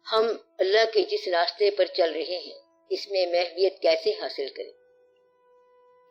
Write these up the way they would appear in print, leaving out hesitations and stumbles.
ہم اللہ کے جس راستے پر چل رہے ہیں اس میں محویت کیسے حاصل کریں؟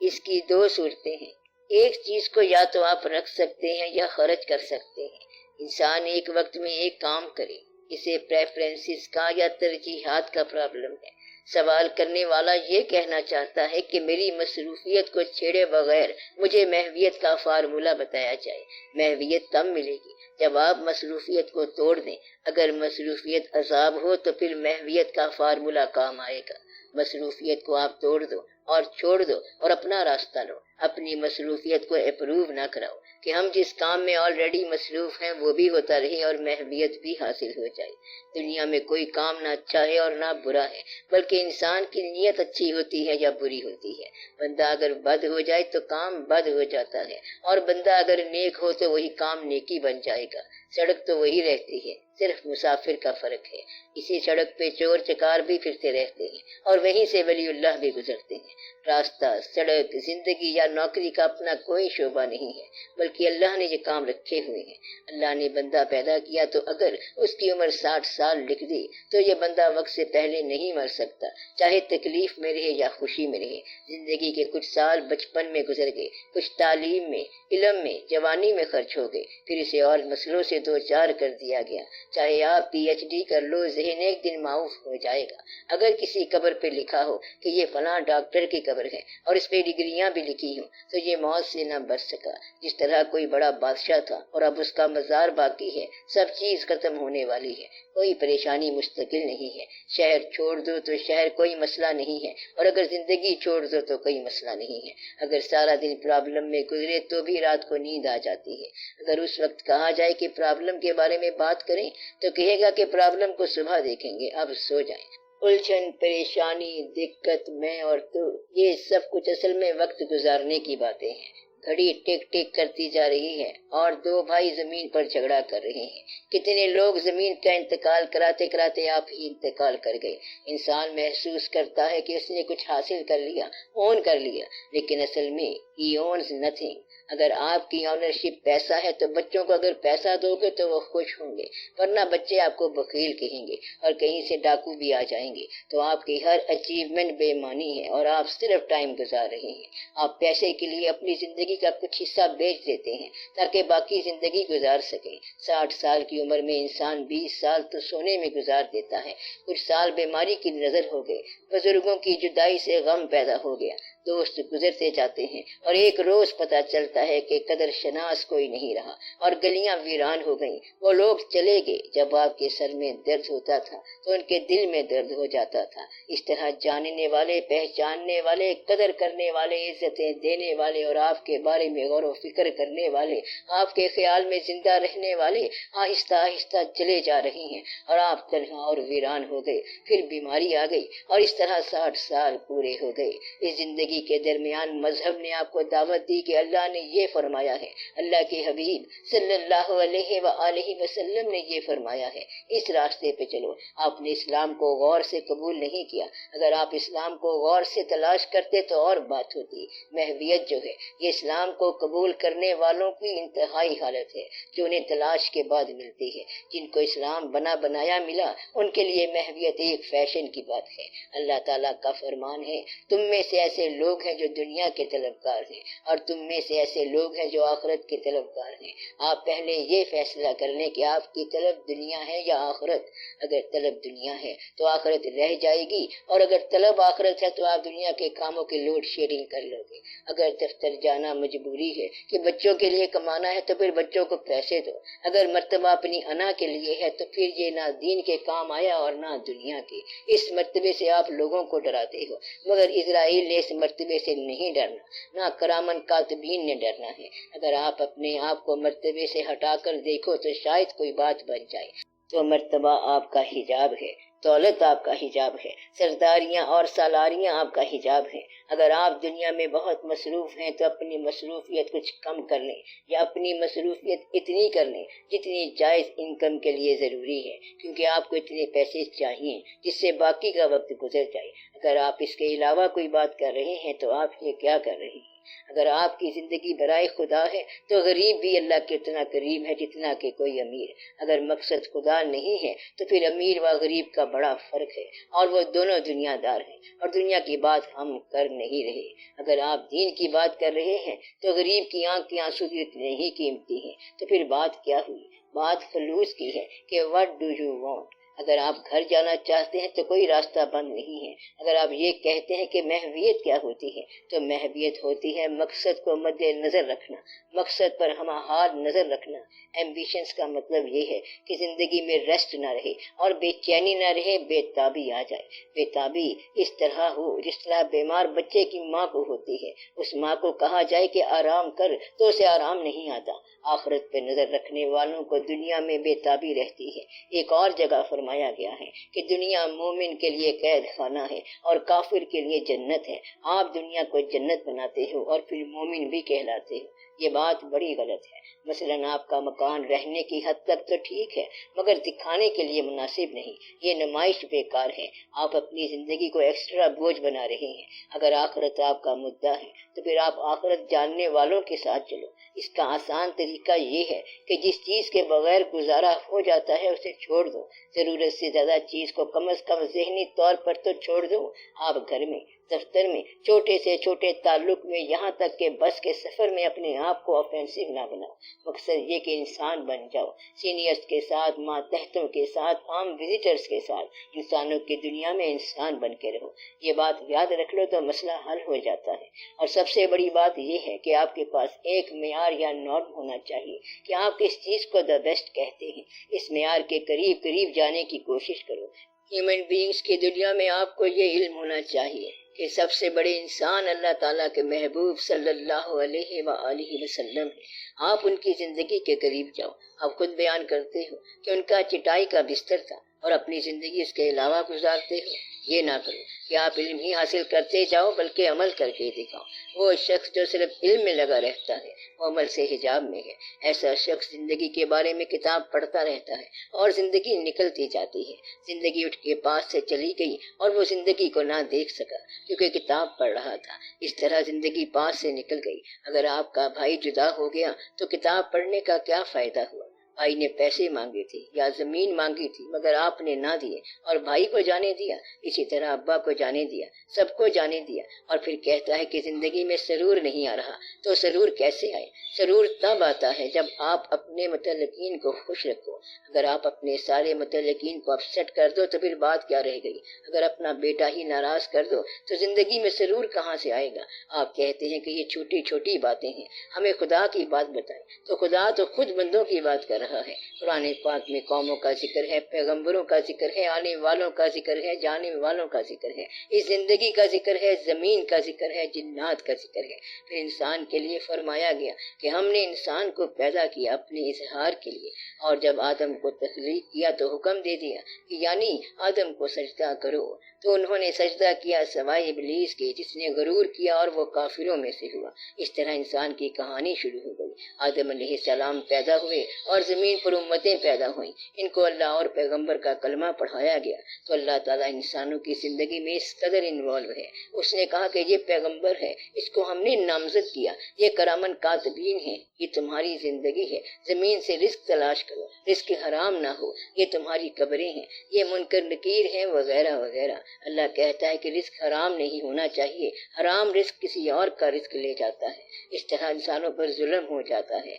اس کی دو صورتیں ہیں۔ ایک چیز کو یا تو آپ رکھ سکتے ہیں یا خرچ کر سکتے ہیں۔ انسان ایک وقت میں ایک کام کرے، اسے پریفرنسز کا یا ترجیحات کا پرابلم ہے۔ سوال کرنے والا یہ کہنا چاہتا ہے کہ میری مصروفیت کو چھیڑے بغیر مجھے محویت کا فارمولہ بتایا جائے۔ محویت تب ملے گی جب آپ مصروفیت کو توڑ دیں۔ اگر مصروفیت عذاب ہو تو پھر محویت کا فارمولہ کام آئے گا۔ مصروفیت کو آپ توڑ دو اور چھوڑ دو اور اپنا راستہ لو۔ اپنی مصروفیت کو اپروو نہ کراؤ کہ ہم جس کام میں آلریڈی مصروف ہیں وہ بھی ہوتا رہے اور محویت بھی حاصل ہو جائے۔ دنیا میں کوئی کام نہ اچھا ہے اور نہ برا ہے، بلکہ انسان کی نیت اچھی ہوتی ہے یا بری ہوتی ہے۔ بندہ اگر بد ہو جائے تو کام بد ہو جاتا ہے، اور بندہ اگر نیک ہو تو وہی کام نیکی بن جائے گا۔ سڑک تو وہی رہتی ہے، صرف مسافر کا فرق ہے۔ اسی سڑک پہ چور چکار بھی پھرتے رہتے ہیں اور وہیں سے ولی اللہ بھی گزرتے ہیں۔ راستہ، سڑک، زندگی یا نوکری کا اپنا کوئی شعبہ نہیں ہے، بلکہ اللہ نے یہ کام رکھے ہوئے ہیں۔ اللہ نے بندہ پیدا کیا تو اگر اس کی عمر 60 سال لکھ دی تو یہ بندہ وقت سے پہلے نہیں مر سکتا، چاہے تکلیف میں رہے یا خوشی میں رہے۔ زندگی کے کچھ سال بچپن میں گزر گئے، کچھ تعلیم میں، علم میں، جوانی میں خرچ ہو گئے، پھر اسے اور مسئلوں سے دو چار کر دیا گیا۔ چاہے آپ پی ایچ ڈی کر لو، ذہن ایک دن معاف ہو جائے گا۔ اگر کسی قبر پہ لکھا ہو کہ یہ فلاں ڈاکٹر کی قبر ہے اور اس پہ ڈگریاں بھی لکھی ہوں تو یہ موت سے نہ بچ سکا۔ جس طرح کوئی بڑا بادشاہ تھا اور اب اس کا مزار باقی ہے، سب چیز ختم ہونے والی ہے، کوئی پریشانی مستقل نہیں ہے۔ شہر چھوڑ دو تو شہر کوئی مسئلہ نہیں ہے، اور اگر زندگی چھوڑ دو تو کوئی مسئلہ نہیں ہے۔ اگر سارا دن پرابلم میں گزرے تو بھی رات کو نیند آ جاتی ہے۔ اگر اس وقت کہا جائے کہ پرابلم کے بارے میں بات کریں تو کہے گا کہ پرابلم کو صبح دیکھیں گے، اب سو جائیں۔ الجھن، پریشانی، دقت، میں اور تو، یہ سب کچھ اصل میں وقت گزارنے کی باتیں ہیں۔ گھڑی ٹک ٹک کرتی جا رہی ہے اور دو بھائی زمین پر جھگڑا کر رہے ہیں۔ کتنے لوگ زمین کا انتقال کراتے کراتے آپ ہی انتقال کر گئے۔ انسان محسوس کرتا ہے کہ اس نے کچھ حاصل کر لیا، اون کر لیا، لیکن اصل میں he owns nothing۔ اگر آپ کی آنرشپ پیسہ ہے تو بچوں کو اگر پیسہ دو گے تو وہ خوش ہوں گے، ورنہ بچے آپ کو بخیل کہیں گے اور کہیں سے ڈاکو بھی آ جائیں گے۔ تو آپ کی ہر اچیومنٹ بے معنی ہے اور آپ صرف ٹائم گزار رہے ہیں۔ آپ پیسے کے لیے اپنی زندگی کا کچھ حصہ بیچ دیتے ہیں تاکہ باقی زندگی گزار سکیں۔ 60 سال کی عمر میں انسان 20 سال تو سونے میں گزار دیتا ہے، کچھ سال بیماری کی نظر ہو گئے، بزرگوں کی جدائی سے غم پیدا ہو گیا، دوست گزرتے جاتے ہیں اور ایک روز پتہ چلتا ہے کہ قدر شناس کوئی نہیں رہا اور گلیاں ویران ہو گئیں۔ وہ لوگ چلے گئے جب آپ کے سر میں درد ہوتا تھا تو ان کے دل میں درد ہو جاتا تھا۔ اس طرح جاننے والے، پہچاننے والے، قدر کرنے والے، عزتیں دینے والے اور آپ کے بارے میں غور و فکر کرنے والے، آپ کے خیال میں زندہ رہنے والے آہستہ آہستہ چلے جا رہے ہیں اور آپ تنہا اور ویران ہو گئے۔ پھر بیماری آ گئی اور اس طرح 60 سال پورے ہو گئے۔ اس زندگی کے درمیان مذہب نے آپ کو دعوت دی کہ اللہ نے یہ فرمایا ہے، اللہ کے حبیب صلی اللہ علیہ وآلہ وسلم نے یہ فرمایا ہے، اس راستے پہ چلو۔ آپ نے اسلام کو غور سے قبول نہیں کیا۔ اگر آپ اسلام کو غور سے تلاش کرتے تو اور بات ہوتی۔ محویت جو ہے یہ اسلام کو قبول کرنے والوں کی انتہائی حالت ہے جو انہیں تلاش کے بعد ملتی ہے۔ جن کو اسلام بنا بنایا ملا ان کے لیے محویت ایک فیشن کی بات ہے۔ اللہ تعالیٰ کا فرمان ہے، تم میں سے ایسے لوگ ہیں جو دنیا کے طلبگار ہیں اور تم میں سے ایسے لوگ ہیں جو آخرت کے طلبگار ہیں۔ آپ پہلے یہ فیصلہ کر لیں کہ آپ کی طلب دنیا ہے یا آخرت۔ اگر طلب دنیا ہے تو آخرت رہ جائے گی، اور اگر طلب آخرت ہے تو آپ دنیا کے کاموں کی لوڈ شیئرنگ کر لو گے۔ اگر دفتر جانا مجبوری ہے کہ بچوں کے لیے کمانا ہے تو پھر بچوں کو پیسے دو۔ اگر مرتبہ اپنی انا کے لیے ہے تو پھر یہ نہ دین کے کام آیا اور نہ دنیا کے۔ اس مرتبے سے آپ لوگوں کو ڈراتے ہو، مگر اسرائیل نے اس مرتبے سے نہیں ڈرنا، نہ کرامن کاتبین نے ڈرنا ہے۔ اگر آپ اپنے آپ کو مرتبے سے ہٹا کر دیکھو تو شاید کوئی بات بن جائے۔ تو مرتبہ آپ کا حجاب ہے، دولت آپ کا حجاب ہے، سرداریاں اور سالاریاں آپ کا حجاب ہے۔ اگر آپ دنیا میں بہت مصروف ہیں تو اپنی مصروفیت کچھ کم کر لیں، یا اپنی مصروفیت اتنی کر لیں جتنی جائز انکم کے لیے ضروری ہے، کیونکہ آپ کو اتنے پیسے چاہیے جس سے باقی کا وقت گزر جائے۔ اگر آپ اس کے علاوہ کوئی بات کر رہے ہیں تو آپ یہ کیا کر رہے ہیں؟ اگر آپ کی زندگی برائے خدا ہے تو غریب بھی اللہ کے اتنا قریب ہے جتنا کہ کوئی امیر۔ اگر مقصد خدا نہیں ہے تو پھر امیر و غریب کا بڑا فرق ہے، اور وہ دونوں دنیا دار ہیں، اور دنیا کی بات ہم کر نہیں رہے۔ اگر آپ دین کی بات کر رہے ہیں تو غریب کی آنکھ کے آنسو بھی اتنے ہی قیمتی ہیں۔ تو پھر بات کیا ہوئی؟ بات خلوص کی ہے کہ what do you want؟ اگر آپ گھر جانا چاہتے ہیں تو کوئی راستہ بند نہیں ہے۔ اگر آپ یہ کہتے ہیں کہ محویت کیا ہوتی ہے تو محویت ہوتی ہے مقصد کو مد نظر رکھنا، مقصد پر ہمہ حال نظر رکھنا۔ ایمبیشنز کا مطلب یہ ہے کہ زندگی میں ریسٹ نہ رہے اور بے چینی نہ رہے، بے تابی آ جائے۔ بے تابی اس طرح ہو جس طرح بیمار بچے کی ماں کو ہوتی ہے۔ اس ماں کو کہا جائے کہ آرام کر تو اسے آرام نہیں آتا۔ آخرت پہ نظر رکھنے والوں کو دنیا میں بے تابی رہتی ہے۔ ایک اور جگہ فرمایا گیا ہے کہ دنیا مومن کے لیے قید خانہ ہے اور کافر کے لیے جنت ہے۔ آپ دنیا کو جنت بناتے ہو اور پھر مومن بھی کہلاتے ہو، یہ بات بڑی غلط ہے۔ مثلاً آپ کا مکان رہنے کی حد تک تو ٹھیک ہے مگر دکھانے کے لیے مناسب نہیں، یہ نمائش بیکار ہے۔ آپ اپنی زندگی کو ایکسٹرا بوجھ بنا رہے ہیں۔ اگر آخرت آپ کا مدعا ہے تو پھر آپ آخرت جاننے والوں کے ساتھ چلو۔ اس کا آسان طریقہ یہ ہے کہ جس چیز کے بغیر گزارا ہو جاتا ہے اسے چھوڑ دو۔ ضرورت سے زیادہ چیز کو کم از کم ذہنی طور پر تو چھوڑ دو۔ آپ گھر میں، دفتر میں، چھوٹے سے چھوٹے تعلق میں، یہاں تک کہ بس کے سفر میں اپنے آپ کو آفینسو نہ بناؤ۔ مقصد یہ کہ انسان بن جاؤ، سینئرز کے ساتھ، ماتحتوں کے ساتھ، عام وزٹرز کے ساتھ، انسانوں کی دنیا میں انسان بن کے رہو۔ یہ بات یاد رکھ لو تو مسئلہ حل ہو جاتا ہے۔ اور سب سے بڑی بات یہ ہے کہ آپ کے پاس ایک معیار یا نارم ہونا چاہیے کہ آپ کس چیز کو دا بیسٹ کہتے ہیں۔ اس معیار کے قریب قریب جانے کی کوشش کرو۔ ہیومن بینگز کی دنیا میں آپ کو یہ علم ہونا چاہیے کہ سب سے بڑے انسان اللہ تعالیٰ کے محبوب صلی اللہ علیہ وآلہ وسلم ہیں۔ آپ ان کی زندگی کے قریب جاؤ۔ آپ خود بیان کرتے ہو کہ ان کا چٹائی کا بستر تھا اور اپنی زندگی اس کے علاوہ گزارتے ہو۔ یہ نہ کرو کہ آپ علم ہی حاصل کرتے جاؤ بلکہ عمل کر کے دکھاؤ۔ وہ شخص جو صرف علم میں لگا رہتا ہے وہ عمل سے حجاب میں ہے۔ ایسا شخص زندگی کے بارے میں کتاب پڑھتا رہتا ہے اور زندگی نکلتی جاتی ہے۔ زندگی اٹھ کے پاس سے چلی گئی اور وہ زندگی کو نہ دیکھ سکا کیونکہ کتاب پڑھ رہا تھا۔ اس طرح زندگی پاس سے نکل گئی۔ اگر آپ کا بھائی جدا ہو گیا تو کتاب پڑھنے کا کیا فائدہ ہوا؟ بھائی نے پیسے مانگے تھے یا زمین مانگی تھی مگر آپ نے نہ دیے اور بھائی کو جانے دیا۔ اسی طرح ابا کو جانے دیا، سب کو جانے دیا، اور پھر کہتا ہے کہ زندگی میں سرور نہیں آ رہا۔ تو سرور کیسے آئے؟ سرور تب آتا ہے جب آپ اپنے متعلقین کو خوش رکھو۔ اگر آپ اپنے سارے متعلقین کو اپسیٹ کر دو تو پھر بات کیا رہ گئی؟ اگر اپنا بیٹا ہی ناراض کر دو تو زندگی میں سرور کہاں سے آئے گا؟ آپ کہتے ہیں کہ یہ چھوٹی چھوٹی باتیں ہیں، ہمیں خدا کی بات بتائیں۔ تو خدا تو خود بندوں کی بات کر رہا ہے۔ قرآن پاک میں قوموں کا ذکر ہے، پیغمبروں کا ذکر ہے، آنے والوں کا ذکر ہے، جانے والوں کا ذکر ہے، اس زندگی کا ذکر ہے، زمین کا ذکر ہے، جنات کا ذکر ہے۔ پھر انسان کے لیے فرمایا گیا کہ ہم نے انسان کو پیدا کیا اپنے اظہار کے لیے، اور جب آدم کو تخلیق کیا تو حکم دے دیا کہ یعنی آدم کو سجدہ کرو، تو انہوں نے سجدہ کیا سوائے ابلیس کے جس نے غرور کیا اور وہ کافروں میں سے ہوا۔ اس طرح انسان کی کہانی شروع ہو گئی۔ آدم علیہ السلام پیدا ہوئے اور زمین پر امتیں پیدا ہوئیں، ان کو اللہ اور پیغمبر کا کلمہ پڑھایا گیا۔ تو اللہ تعالیٰ انسانوں کی زندگی میں اس قدر انوالو ہے، اس نے کہا کہ یہ پیغمبر ہے، اس کو ہم نے نامزد کیا، یہ کرامن کاتبین ہیں، یہ تمہاری زندگی ہے، زمین سے رزق تلاش کرو، رزق حرام نہ ہو، یہ تمہاری قبریں ہیں، یہ منکر نکیر ہیں، وغیرہ وغیرہ۔ اللہ کہتا ہے کہ رزق حرام نہیں ہونا چاہیے، حرام رزق کسی اور کا رزق لے جاتا ہے۔ اس طرح انسانوں پر ظلم ہو جاتا ہے۔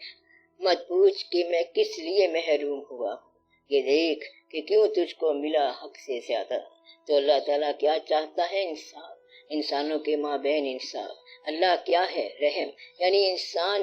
مت پوچھ کہ میں کس لیے محروم ہوا ہوں، یہ دیکھ کہ کیوں تجھ کو ملا حق سے زیادہ۔ تو اللہ تعالیٰ کیا چاہتا ہے؟ انسانوں کے مابین انصاف۔ اللہ کیا ہے؟ رحم، یعنی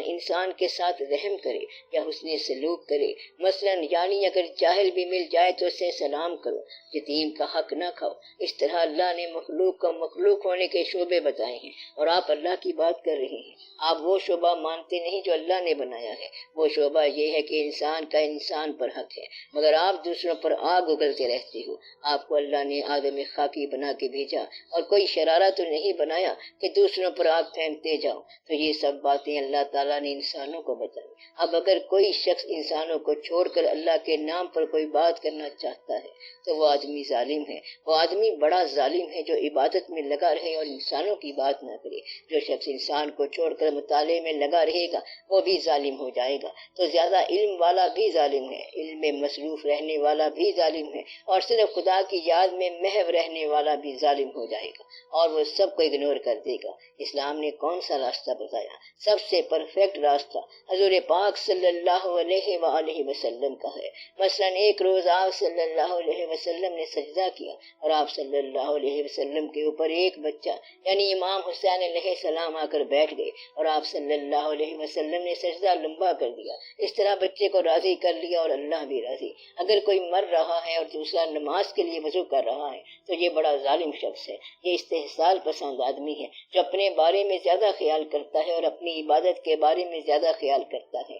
انسان کے ساتھ رحم کرے یا حسن سلوک کرے۔ مثلاً یعنی اگر جاہل بھی مل جائے تو اسے سلام کرو، یتیم کا حق نہ کھاؤ۔ اس طرح اللہ نے مخلوق کو مخلوق ہونے کے شعبے بتائے ہیں اور آپ اللہ کی بات کر رہے ہیں۔ آپ وہ شعبہ مانتے نہیں جو اللہ نے بنایا ہے۔ وہ شعبہ یہ ہے کہ انسان کا انسان پر حق ہے، مگر آپ دوسروں پر آگ اگلتے رہتے ہو۔ آپ کو اللہ نے آدم خاکی بنا کے بھیجا اور کوئی شرارت تو نہیں بنایا کہ دوسروں پر آگ پھینکتے جاؤ۔ تو یہ سب باتیں اللہ تعالیٰ نے انسانوں کو بتائی۔ اب اگر کوئی شخص انسانوں کو چھوڑ کر اللہ کے نام پر کوئی بات کرنا چاہتا ہے تو وہ آدمی ظالم ہے، وہ آدمی بڑا ظالم ہے جو عبادت میں لگا رہے اور انسانوں کی بات نہ کرے۔ جو شخص انسان کو چھوڑ کر مطالعے میں لگا رہے گا وہ بھی ظالم ہو جائے گا۔ تو زیادہ علم والا بھی ظالم ہے، علم میں مصروف رہنے والا بھی ظالم ہے، اور صرف خدا کی یاد میں محو رہنے والا بھی ظالم ہو جائے گا، اور وہ سب کو اگنور کر دے گا۔ اسلام نے کون سا راستہ بتایا؟ سب سے پرفیکٹ راستہ حضور پاک صلی اللہ علیہ وآلہ وسلم کا ہے۔ مثلا ایک روز آپ صلی اللہ علیہ وسلم نے سجدہ کیا اور آپ صلی اللہ علیہ وسلم کے اوپر ایک بچہ یعنی امام حسین علیہ السلام آ کر بیٹھ گئے اور آپ صلی اللہ علیہ وسلم نے سجدہ لمبا کر دیا۔ اس طرح بچے کو راضی کر لیا اور اللہ بھی راضی۔ اگر کوئی مر رہا ہے اور دوسرا نماز کے لیے وضو کر رہا ہے تو یہ بڑا ظالم شخص ہے، یہ استحصال پسند آدمی ہے جو اپنے بارے میں زیادہ خیال کرتا ہے اور اپنی عبادت کے بارے میں زیادہ خیال کرتا ہے،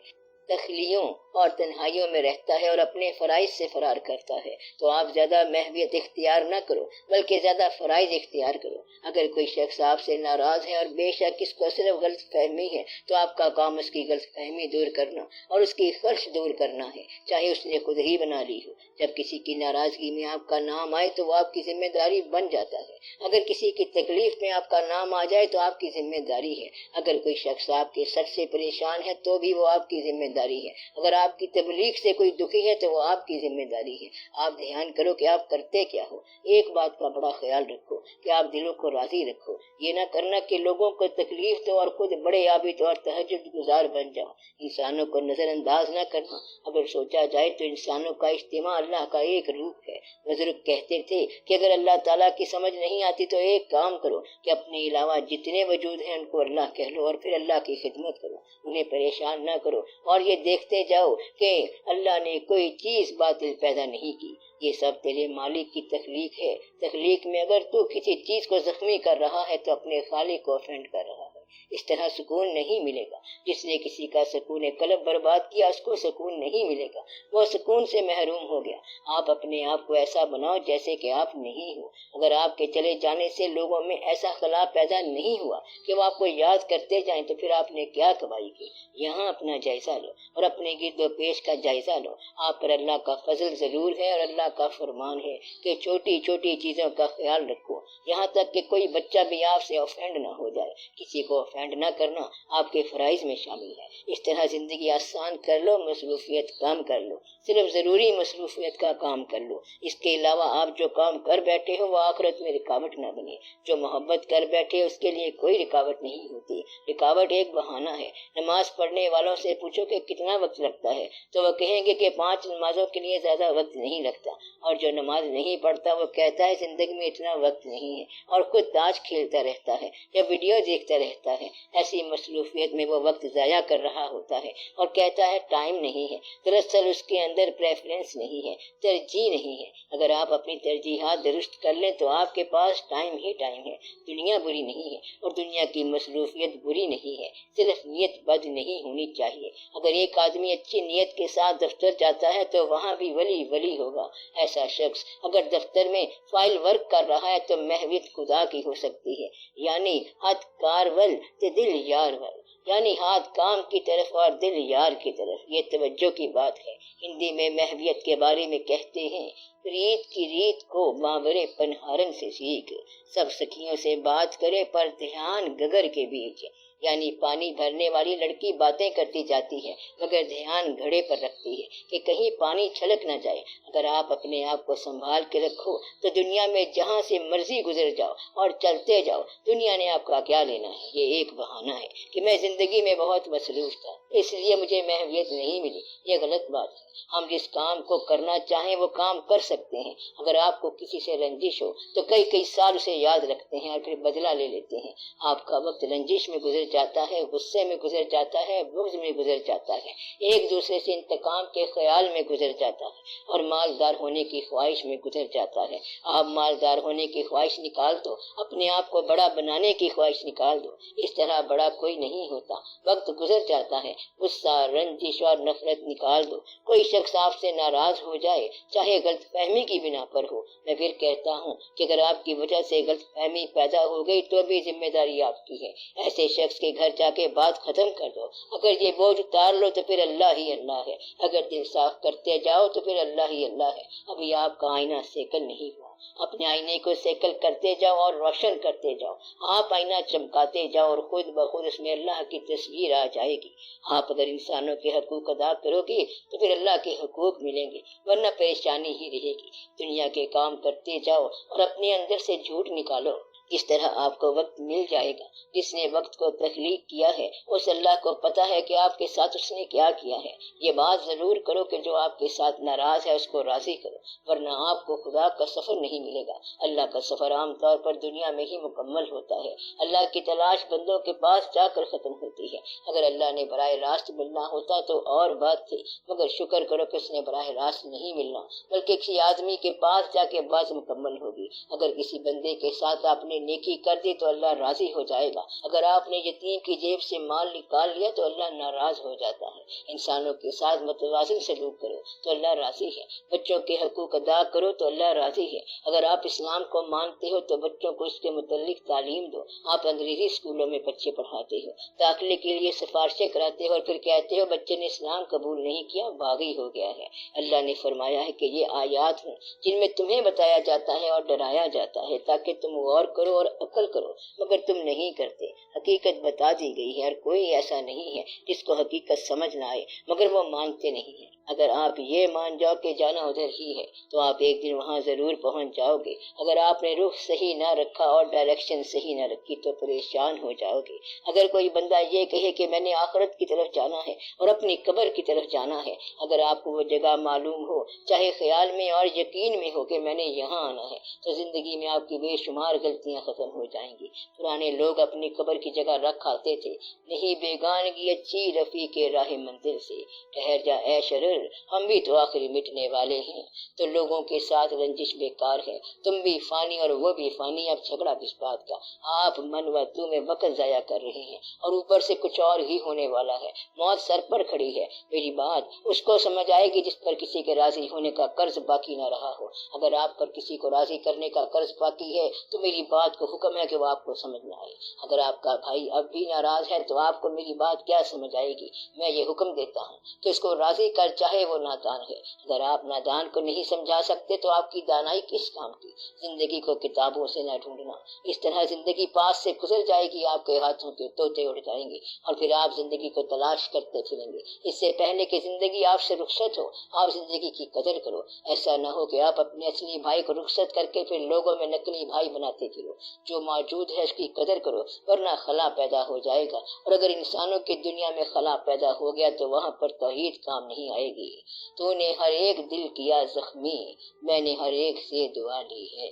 تخلیوں اور تنہائیوں میں رہتا ہے اور اپنے فرائض سے فرار کرتا ہے۔ تو آپ زیادہ محویت اختیار نہ کرو بلکہ زیادہ فرائض اختیار کرو۔ اگر کوئی شخص آپ سے ناراض ہے اور بے شک اس کو صرف غلط فہمی ہے تو آپ کا کام اس کی غلط فہمی دور کرنا اور اس کی خرش دور کرنا ہے، چاہے اس نے خود ہی بنا لی ہو۔ جب کسی کی ناراضگی میں آپ کا نام آئے تو وہ آپ کی ذمہ داری بن جاتا ہے، اگر کسی کی تکلیف میں آپ کا نام آ جائے تو آپ کی ذمہ داری ہے، اگر کوئی شخص آپ کے سچ سے پریشان ہے تو بھی وہ آپ کی ذمہ داری ہے، اگر آپ کی تبلیغ سے کوئی دکھی ہے تو وہ آپ کی ذمہ داری ہے۔ آپ دھیان کرو کہ آپ کرتے کیا ہو۔ ایک بات کا بڑا خیال رکھو کہ آپ دلوں کو راضی رکھو، یہ نہ کرنا کہ لوگوں کو تکلیف دو اور خود بڑے عابد اور تہجد گزار بن جاؤ۔ انسانوں کو نظر انداز نہ کرنا۔ اگر سوچا جائے تو انسانوں کا اجتماع اللہ کا ایک روپ ہے۔ بزرگ کہتے تھے کہ اگر اللہ تعالیٰ کی سمجھ نہیں آتی تو ایک کام کرو کہ اپنے علاوہ جتنے وجود ہیں ان کو اللہ کہہ لو اور پھر اللہ کی خدمت کرو، انہیں پریشان نہ کرو، اور یہ دیکھتے جاؤ کہ اللہ نے کوئی چیز باطل پیدا نہیں کی، یہ سب تیرے مالک کی تخلیق ہے۔ تخلیق میں اگر تو کسی چیز کو زخمی کر رہا ہے تو اپنے خالق کو offend کر رہا ہے۔ اس طرح سکون نہیں ملے گا۔ جس نے کسی کا سکون قلب برباد کیا اس کو سکون نہیں ملے گا، وہ سکون سے محروم ہو گیا۔ آپ اپنے آپ کو ایسا بناؤ جیسے کہ آپ نہیں ہو۔ اگر آپ کے چلے جانے سے لوگوں میں ایسا خلا پیدا نہیں ہوا کہ وہ آپ کو یاد کرتے جائیں تو پھر آپ نے کیا کمائی کی؟ یہاں اپنا جائزہ لو اور اپنے گرد و پیش کا جائزہ لو۔ آپ پر اللہ کا فضل ضرور ہے اور اللہ کا فرمان ہے کہ چھوٹی چھوٹی چیزوں کا خیال رکھو، یہاں تک کہ کوئی بچہ بھی آپ سے offend نہ ہو جائے۔ کسی کو offend نہ کرنا آپ کے فرائض میں شامل ہے۔ اس طرح زندگی آسان کر لو، مصروفیت کم کر لو، صرف ضروری مصروفیت کا کام کر لو۔ اس کے علاوہ آپ جو کام کر بیٹھے ہو وہ آخرت میں رکاوٹ نہ بنے۔ جو محبت کر بیٹھے اس کے لیے کوئی رکاوٹ نہیں ہوتی، رکاوٹ ایک بہانہ ہے۔ نماز پڑھنے والوں سے پوچھو کہ کتنا وقت لگتا ہے تو وہ کہیں گے کہ 5 نمازوں کے لیے زیادہ وقت نہیں لگتا، اور جو نماز نہیں پڑھتا وہ کہتا ہے زندگی میں اتنا وقت نہیں ہے، اور خود تاش کھیلتا رہتا ہے یا ویڈیو دیکھتا رہتا ہے۔ ایسی مصروفیت میں وہ وقت ضائع کر رہا ہوتا ہے اور کہتا ہے ٹائم نہیں ہے۔ دراصل اس کے اندر پریفرنس نہیں ہے، ترجیح نہیں ہے۔ اگر آپ اپنی ترجیحات درست کر لیں تو آپ کے پاس ٹائم ہی ٹائم ہے۔ دنیا بری نہیں ہے اور دنیا کی مصروفیت بری نہیں ہے، صرف نیت بد نہیں ہونی چاہیے۔ اگر ایک آدمی اچھی نیت کے ساتھ دفتر جاتا ہے تو وہاں بھی ولی ہوگا۔ ایسا شخص اگر دفتر میں فائل ورک کر رہا ہے تو محویت خدا کی ہو سکتی ہے، یعنی ہاتھ کار ول تے دل یار ول، یعنی ہاتھ کام کی طرف اور دل یار کی طرف۔ یہ توجہ کی بات ہے۔ ہندی میں محویت کے بارے میں کہتے ہیں، ریت کی ریت کو باورے پنہارن سے سیکھ، سب سکھیوں سے بات کرے پر دھیان گگر کے بیچ، یعنی پانی بھرنے والی لڑکی باتیں کرتی جاتی ہے مگر دھیان گھڑے پر رکھتی ہے کہ کہیں پانی چھلک نہ جائے۔ اگر آپ اپنے آپ کو سنبھال کے رکھو تو دنیا میں جہاں سے مرضی گزر جاؤ اور چلتے جاؤ، دنیا نے آپ کا کیا لینا ہے۔ یہ ایک بہانہ ہے کہ میں زندگی میں بہت مصروف تھا اس لیے مجھے محویت نہیں ملی، یہ غلط بات ہے۔ ہم جس کام کو کرنا چاہیں وہ کام کر سکتے ہیں۔ اگر آپ کو کسی سے رنجش ہو تو کئی سال اسے یاد رکھتے ہیں اور پھر بدلہ لے لیتے ہیں۔ آپ کا وقت رنجش میں گزر جاتا ہے، غصے میں گزر جاتا ہے، بغض میں گزر جاتا ہے، ایک دوسرے سے انتقام کے خیال میں گزر جاتا ہے، اور مالدار ہونے کی خواہش میں گزر جاتا ہے۔ آپ مالدار ہونے کی خواہش نکال دو، اپنے آپ کو بڑا بنانے کی خواہش نکال دو، اس طرح بڑا کوئی نہیں ہوتا۔ وقت گزر جاتا ہے، غصہ، رنجش اور نفرت نکال دو۔ کوئی شخص آپ سے ناراض ہو جائے، چاہے غلط فہمی کی بنا پر ہو۔ میں پھر کہتا ہوں کہ اگر آپ کی وجہ سے غلط فہمی پیدا ہو گئی تو بھی ذمہ داری آپ کی ہے۔ ایسے شخص کے گھر جا کے بات ختم کر دو۔ اگر یہ بوجھ اتار لو تو پھر اللہ ہی اللہ ہے، اگر دل صاف کرتے جاؤ تو پھر اللہ ہی اللہ ہے۔ ابھی آپ کا آئینہ سیکل نہیں ہوا، اپنے آئینے کو سیکل کرتے جاؤ اور روشن کرتے جاؤ۔ آپ آئینہ چمکاتے جاؤ اور خود بخود اس میں اللہ کی تصویر آ جائے گی۔ آپ اگر انسانوں کے حقوق ادا کرو گے تو پھر اللہ کے حقوق ملیں گے، ورنہ پریشانی ہی رہے گی۔ دنیا کے کام کرتے جاؤ اور اپنے اندر سے جھوٹ نکالو، اس طرح آپ کو وقت مل جائے گا۔ جس نے وقت کو تخلیق کیا ہے اس اللہ کو پتا ہے کہ آپ کے ساتھ اس نے کیا کیا ہے۔ یہ بات ضرور کرو کہ جو آپ کے ساتھ ناراض ہے اس کو راضی کرو، ورنہ آپ کو خدا کا سفر نہیں ملے گا۔ اللہ کا سفر عام طور پر دنیا میں ہی مکمل ہوتا ہے۔ اللہ کی تلاش بندوں کے پاس جا کر ختم ہوتی ہے۔ اگر اللہ نے براہ راست ملنا ہوتا تو اور بات تھی، مگر شکر کرو کہ اس نے براہ راست نہیں ملنا، بلکہ کسی آدمی کے پاس جا کے بات مکمل ہوگی۔ اگر کسی بندے کے ساتھ آپ نے نیکی کر دی تو اللہ راضی ہو جائے گا۔ اگر آپ نے یتیم کی جیب سے مال نکال لیا تو اللہ ناراض ہو جاتا ہے۔ انسانوں کے ساتھ متوازن سلوک کرو تو اللہ راضی ہے۔ بچوں کے حقوق ادا کرو تو اللہ راضی ہے۔ اگر آپ اسلام کو مانتے ہو تو بچوں کو اس کے متعلق تعلیم دو۔ آپ انگریزی اسکولوں میں بچے پڑھاتے ہو، داخلے کے لیے سفارشیں کراتے ہو اور پھر کہتے ہو بچے نے اسلام قبول نہیں کیا، باغی ہو گیا ہے۔ اللہ نے فرمایا ہے کہ یہ آیات ہیں جن میں تمہیں بتایا جاتا ہے اور ڈرایا جاتا ہے تاکہ تم غور کرو اور عقل کرو، مگر تم نہیں کرتے۔ حقیقت بتا دی گئی ہے اور کوئی ایسا نہیں ہے جس کو حقیقت سمجھ نہ آئے، مگر وہ مانتے نہیں ہیں۔ اگر آپ یہ مان جاؤ کہ جانا ادھر ہی ہے تو آپ ایک دن وہاں ضرور پہنچ جاؤ گے۔ اگر آپ نے رخ صحیح نہ رکھا اور ڈائریکشن صحیح نہ رکھی تو پریشان ہو جاؤ گے۔ اگر کوئی بندہ یہ کہے کہ میں نے آخرت کی طرف جانا ہے اور اپنی قبر کی طرف جانا ہے، اگر آپ کو وہ جگہ معلوم ہو، چاہے خیال میں اور یقین میں ہو کہ میں نے یہاں آنا ہے، تو زندگی میں آپ کی بے شمار غلطیاں ختم ہو جائیں گی۔ پرانے لوگ اپنی قبر کی جگہ رکھ آتے تھے، نہیں بیگانگی اچھی رفیق راہ منزل سے، ٹھہر جا اے شرر ہم بھی تو آخری مٹنے والے ہیں۔ تو لوگوں کے ساتھ رنجش بیکار ہے، تم بھی فانی اور وہ بھی فانی، اب جھگڑا کس بات کا؟ آپ من و تو میں وقت ضائع کر رہے ہیں اور اوپر سے کچھ اور ہی ہونے والا ہے۔ موت سر پر کھڑی ہے۔ میری بات اس کو سمجھ آئے گی جس پر کسی کے راضی ہونے کا قرض باقی نہ رہا ہو۔ اگر آپ پر کسی کو راضی کرنے کا قرض باقی ہے تو میری بات کو حکم ہے کہ وہ آپ کو سمجھ نہ آئے۔ اگر آپ کا بھائی اب بھی ناراض ہے تو آپ کو میری بات کیا سمجھ آئے گی؟ میں یہ حکم دیتا ہوں کہ اس کو راضی کر، چاہے وہ نادان ہے۔ اگر آپ نادان کو نہیں سمجھا سکتے تو آپ کی دانائی کس کام کی؟ زندگی کو کتابوں سے نہ ڈھونڈنا، اس طرح زندگی پاس سے گزر جائے گی، آپ کے ہاتھوں کے طوطے اڑ جائیں گے اور پھر آپ زندگی کو تلاش کرتے پھریں گے۔ اس سے پہلے کہ زندگی آپ سے رخصت ہو، آپ زندگی کی قدر کرو۔ ایسا نہ ہو کہ آپ اپنے اصلی بھائی کو رخصت کر کے پھر لوگوں میں نقلی بھائی بناتے پھرو۔ جو موجود ہے اس کی قدر کرو، ورنہ خلا پیدا ہو جائے گا، اور اگر انسانوں کی دنیا میں خلا پیدا ہو گیا تو وہاں پر توحید کام نہیں آئے گی۔ تو نے ہر ایک دل کیا زخمی، میں نے ہر ایک سے دعا لی ہے۔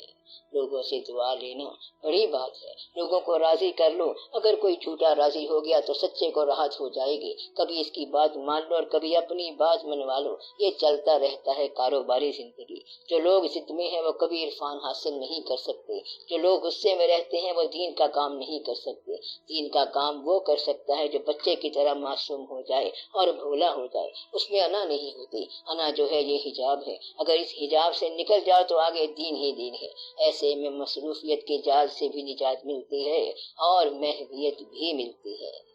لوگوں سے دعا لینا بڑی بات ہے، لوگوں کو راضی کر لو۔ اگر کوئی جھوٹا راضی ہو گیا تو سچے کو راحت ہو جائے گی۔ کبھی اس کی بات مان لو اور کبھی اپنی بات منوا لو، یہ چلتا رہتا ہے کاروباری زندگی۔ جو لوگ ضد میں ہیں وہ کبھی عرفان حاصل نہیں کر سکتے، جو لوگ غصے میں رہتے ہیں وہ دین کا کام نہیں کر سکتے۔ دین کا کام وہ کر سکتا ہے جو بچے کی طرح معصوم ہو جائے اور بھولا ہو جائے، اس میں انا نہیں ہوتی۔ انا جو ہے یہ حجاب ہے، اگر اس حجاب سے نکل جاؤ تو آگے دین ہی دین ہے۔ ایسے میں مصروفیت کے جال سے بھی نجات ملتی ہے اور محویت بھی ملتی ہے۔